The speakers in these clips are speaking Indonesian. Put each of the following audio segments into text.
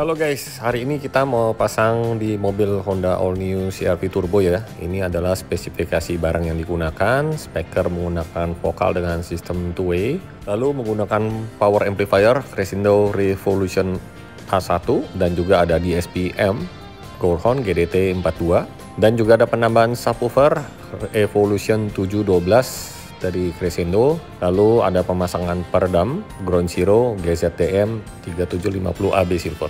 Halo guys, hari ini kita mau pasang di mobil Honda All New CR-V Turbo ya. Ini adalah spesifikasi barang yang digunakan, speaker menggunakan vokal dengan sistem two-way, lalu menggunakan power amplifier Crescendo Revolution A1 dan juga ada DSP M Goldhorn GDT 42 dan juga ada penambahan subwoofer Evolution 712 dari Crescendo, lalu ada pemasangan peredam Ground Zero GZTM 3750 AB Silver.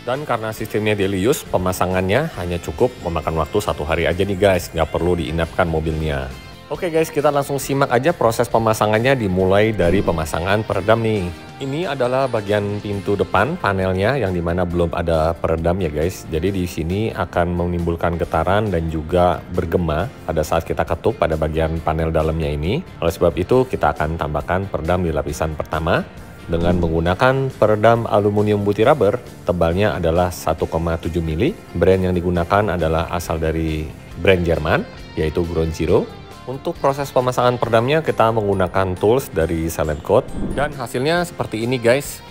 Dan karena sistemnya daily use, pemasangannya hanya cukup memakan waktu 1 hari aja nih guys, nggak perlu diinapkan mobilnya. Oke guys, kita langsung simak aja proses pemasangannya dimulai dari pemasangan peredam nih. Ini adalah bagian pintu depan panelnya yang dimana belum ada peredam ya guys. Jadi di sini akan menimbulkan getaran dan juga bergema pada saat kita ketuk pada bagian panel dalamnya ini. Oleh sebab itu kita akan tambahkan peredam di lapisan pertama dengan menggunakan peredam aluminium putih rubber. Tebalnya adalah 1,7 mili. Brand yang digunakan adalah asal dari brand Jerman, yaitu Ground Zero. Untuk proses pemasangan peredamnya kita menggunakan tools dari Silent Code dan hasilnya seperti ini guys.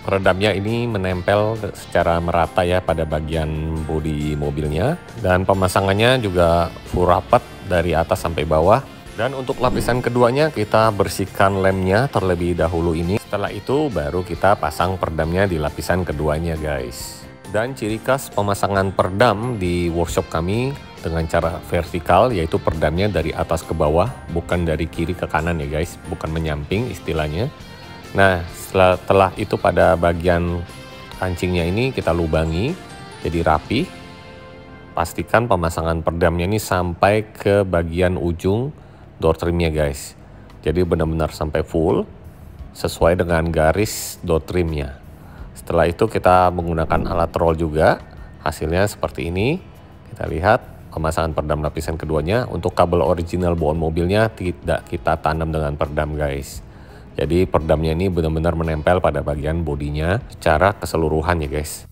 Peredamnya ini menempel secara merata ya pada bagian bodi mobilnya dan pemasangannya juga full rapat dari atas sampai bawah. Dan untuk lapisan keduanya kita bersihkan lemnya terlebih dahulu ini. Setelah itu baru kita pasang peredamnya di lapisan keduanya guys. Dan ciri khas pemasangan peredam di workshop kami dengan cara vertikal, yaitu peredamnya dari atas ke bawah, bukan dari kiri ke kanan ya guys, bukan menyamping istilahnya. Nah setelah itu pada bagian kancingnya ini kita lubangi jadi rapi. Pastikan pemasangan peredamnya ini sampai ke bagian ujung door trimnya guys. Jadi benar-benar sampai full sesuai dengan garis door trimnya. Setelah itu kita menggunakan alat roll juga. Hasilnya seperti ini. Kita lihat pemasangan peredam lapisan keduanya. Untuk kabel original bawaan mobilnya tidak kita tanam dengan peredam guys. Jadi peredamnya ini benar-benar menempel pada bagian bodinya secara keseluruhan ya guys.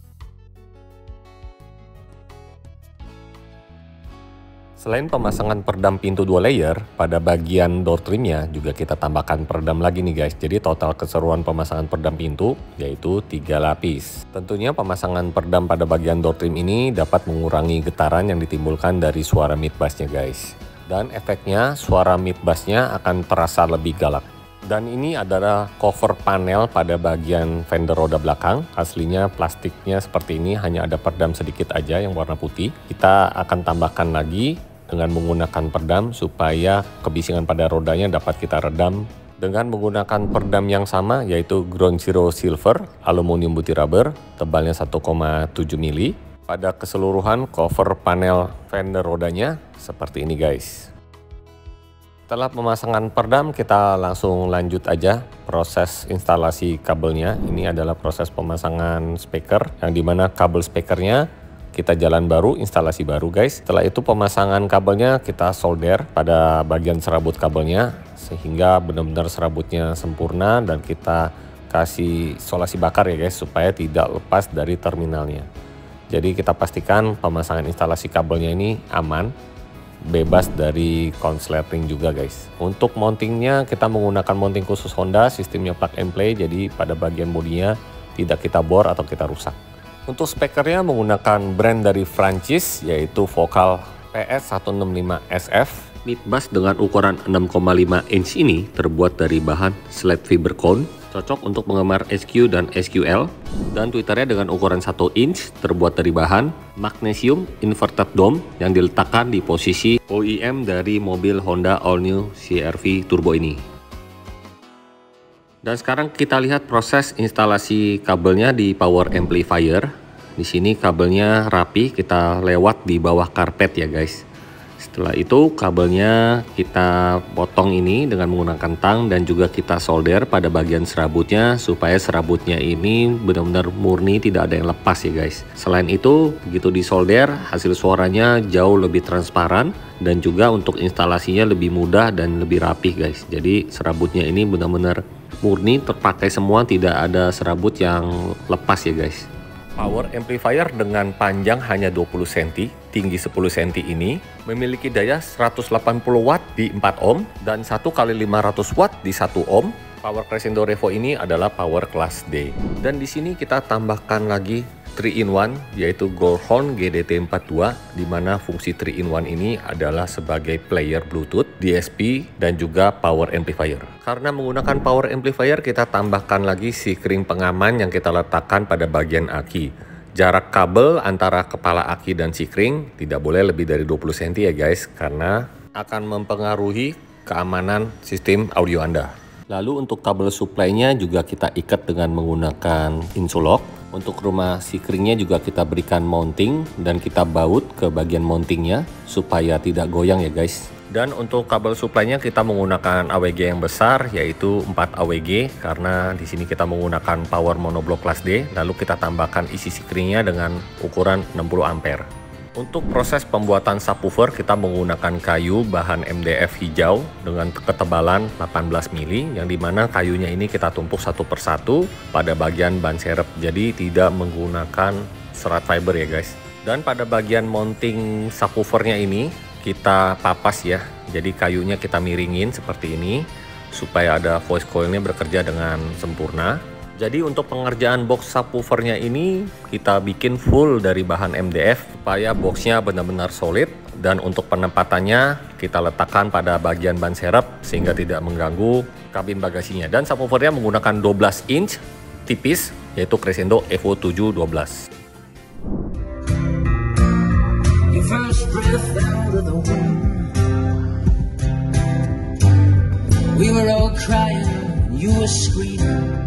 Selain pemasangan peredam pintu 2 layer, pada bagian door trimnya juga kita tambahkan peredam lagi nih guys. Jadi total keseluruhan pemasangan peredam pintu yaitu 3 lapis. Tentunya pemasangan peredam pada bagian door trim ini dapat mengurangi getaran yang ditimbulkan dari suara mid bassnya guys. Dan efeknya suara mid bassnya akan terasa lebih galak. Dan ini adalah cover panel pada bagian fender roda belakang. Aslinya plastiknya seperti ini, hanya ada peredam sedikit aja yang warna putih. Kita akan tambahkan lagi dengan menggunakan peredam supaya kebisingan pada rodanya dapat kita redam dengan menggunakan peredam yang sama, yaitu Ground Zero Silver aluminium putih rubber, tebalnya 1,7 mili. Pada keseluruhan cover panel fender rodanya seperti ini guys. Setelah pemasangan peredam kita langsung lanjut aja proses instalasi kabelnya. Ini adalah proses pemasangan speaker yang dimana kabel speakernya kita jalan baru, instalasi baru guys. Setelah itu pemasangan kabelnya kita solder pada bagian serabut kabelnya sehingga benar-benar serabutnya sempurna dan kita kasih solasi bakar ya guys supaya tidak lepas dari terminalnya. Jadi kita pastikan pemasangan instalasi kabelnya ini aman, bebas dari konsleting juga guys. Untuk mountingnya kita menggunakan mounting khusus Honda, sistemnya plug and play, jadi pada bagian bodinya tidak kita bor atau kita rusak. Untuk speakernya menggunakan brand dari Prancis yaitu Vokal PS165SF. Mid bass dengan ukuran 6,5 inch ini terbuat dari bahan slab fiber cone, cocok untuk penggemar SQ dan SQL. Dan tweeternya dengan ukuran 1 inch terbuat dari bahan magnesium inverted dome yang diletakkan di posisi OEM dari mobil Honda All New CR-V Turbo ini. Dan sekarang kita lihat proses instalasi kabelnya di power amplifier. Di sini kabelnya rapi, kita lewat di bawah karpet ya guys. Setelah itu kabelnya kita potong ini dengan menggunakan tang dan juga kita solder pada bagian serabutnya supaya serabutnya ini benar-benar murni, tidak ada yang lepas ya guys. Selain itu begitu disolder hasil suaranya jauh lebih transparan dan juga untuk instalasinya lebih mudah dan lebih rapih guys. Jadi serabutnya ini benar-benar murni terpakai semua, tidak ada serabut yang lepas ya guys. Power amplifier dengan panjang hanya 20 cm, tinggi 10 cm ini memiliki daya 180 watt di 4 ohm dan 1 kali 500 watt di 1 ohm. Power Crescendo Revo ini adalah power kelas D. Dan di sini kita tambahkan lagi 3-in-1 yaitu Goldhorn GDT42, di mana fungsi 3-in-1 ini adalah sebagai player Bluetooth, DSP, dan juga power amplifier. Karena menggunakan power amplifier, kita tambahkan lagi sikring pengaman yang kita letakkan pada bagian aki. Jarak kabel antara kepala aki dan sikring tidak boleh lebih dari 20 cm ya guys, karena akan mempengaruhi keamanan sistem audio Anda. Lalu untuk kabel supply-nya juga kita ikat dengan menggunakan insulok. Untuk rumah sikringnya juga kita berikan mounting dan kita baut ke bagian mountingnya supaya tidak goyang ya guys. Dan untuk kabel supply-nya kita menggunakan AWG yang besar, yaitu 4 AWG, karena di sini kita menggunakan power monoblock kelas D. Lalu kita tambahkan isi sikringnya dengan ukuran 60 ampere. Untuk proses pembuatan subwoofer kita menggunakan kayu bahan MDF hijau dengan ketebalan 18 mili, yang dimana kayunya ini kita tumpuk satu persatu pada bagian ban serep, jadi tidak menggunakan serat fiber ya guys. Dan pada bagian mounting subwoofernya ini kita papas ya, jadi kayunya kita miringin seperti ini supaya ada voice coilnya bekerja dengan sempurna. Jadi untuk pengerjaan box subwoofernya ini kita bikin full dari bahan MDF supaya boxnya benar-benar solid, dan untuk penempatannya kita letakkan pada bagian ban serep sehingga tidak mengganggu kabin bagasinya. Dan subwoofernya menggunakan 12 inch tipis yaitu Crescendo Evo 712. We were all crying, you were screaming.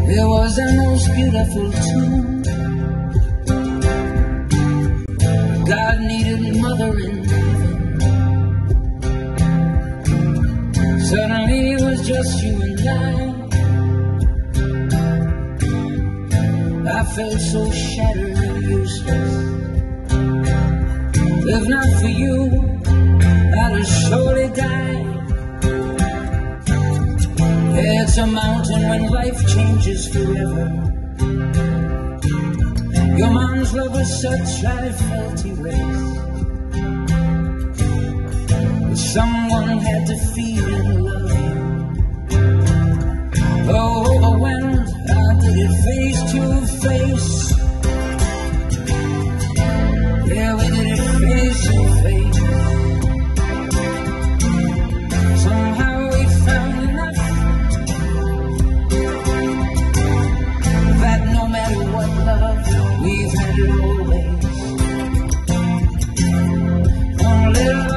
There was a most beautiful tune. God needed mother in heaven. Suddenly it was just you and I felt so shattered and useless. If not for you, I'd have surely died. It's a mountain when life changes forever. Your mom's love was such I felt erased. But someone had to feed and love you. Oh, overwhelmed, I did it face to face. Yeah, we did it face to face. Somehow we found enough that no matter what love, we've had it always. One little